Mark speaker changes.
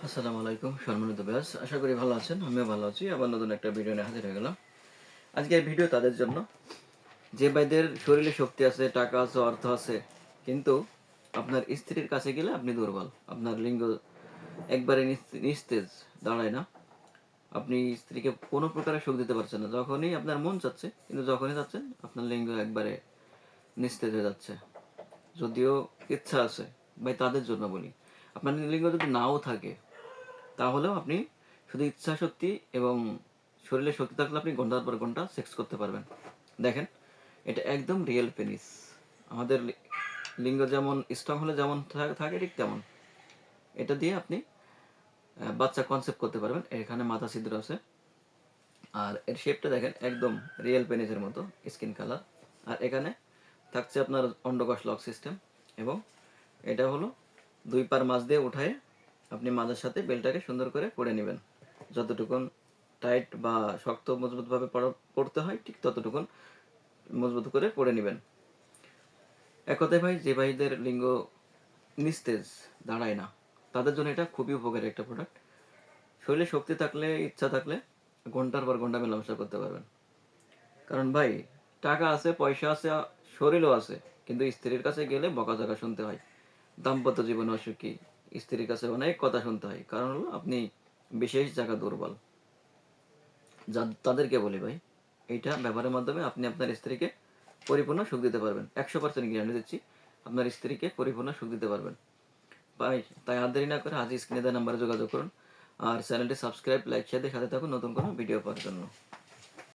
Speaker 1: আসসালামু আলাইকুম সম্মানিত ব্যাস, আশা করি ভালো আছেন। আমিও ভালো আছি। আবার নতুন একটা ভিডিও নিয়ে হাজির হয়ে গেলাম। আজকের ভিডিও তাদের জন্য যে ভাইদের শরীরে শক্তি আছে, টাকা আছে, অর্থ আছে, কিন্তু আপনার স্ত্রীর কাছে গেলে আপনি দুর্বল, আপনার লিঙ্গ একবারে নিস্তেজ, দাঁড়ায় না। আপনি স্ত্রীকে কোনো প্রকারে সুখ দিতে পারছেন না। যখনই আপনার মন চাচ্ছে, কিন্তু যখনই চাচ্ছেন আপনার লিঙ্গ একবারে নিস্তেজ হয়ে যাচ্ছে। যদিও ইচ্ছা আছে, ভাই তাদের জন্য বলি। আপনার লিঙ্গ যদি নাও থাকে, তাহলেও আপনি শুধু ইচ্ছা শক্তি এবং শরীরে শক্তি থাকলে আপনি ঘন্টার পর ঘন্টা সেক্স করতে পারবেন। দেখেন, এটা একদম রিয়েল পেনিস। আমাদের লিঙ্গ যেমন স্ট্রং হলে যেমন থাকে ঠিক তেমন এটা দিয়ে আপনি বাচ্চা কনসেপ্ট করতে পারবেন। এখানে মাথা ছিদ্র আছে, আর এর শেপটা দেখেন একদম রিয়েল পেনিসের মতো, স্কিন কালার। আর এখানে থাকছে আপনার অন্ডকোষ লক সিস্টেম, এবং এটা হলো দুই পার মাছ দিয়ে উঠায় আপনি মাঝের সাথে বেলটাকে সুন্দর করে পরে নেবেন। যতটুকুন টাইট বা শক্ত মজবুতভাবে পড়তে হয় ঠিক ততটুকুন মজবুত করে পরে নেবেন। এক কথায় ভাই, যে ভাইদের লিঙ্গ নিস্তেজ, দাঁড়ায় না, তাদের জন্য এটা খুবই উপকারী একটা প্রোডাক্ট। শরীরে শক্তি থাকলে, ইচ্ছা থাকলে ঘন্টার পর ঘন্টা মেলামেশা করতে পারবেন। কারণ ভাই, টাকা আছে, পয়সা আছে, শরীরও আছে, কিন্তু স্ত্রীর কাছে গেলে বকাঝকা শুনতে হয়। দাম্পত্য জীবনে অসুখী, স্ত্রীর কাছে অনেক কথা শুনতে হয়। কারণ হলো আপনি বিশেষ জায়গা দুর্বল। তাদেরকে বলি ভাই, এইটা ব্যবহারের মাধ্যমে আপনি আপনার স্ত্রীকে পরিপূর্ণ সুখ দিতে পারবেন। 100% গ্যারান্টি দিচ্ছি, আপনার স্ত্রীকে পরিপূর্ণ সুখ দিতে পারবেন ভাই। তাই আর দেরি না করে আজ স্ক্রিনে দেওয়া নাম্বারে যোগাযোগ করুন, আর চ্যানেলটি সাবস্ক্রাইব, লাইক, শেয়ার দিয়ে সাথে থাকুন নতুন কোনো ভিডিও পাওয়ার জন্য।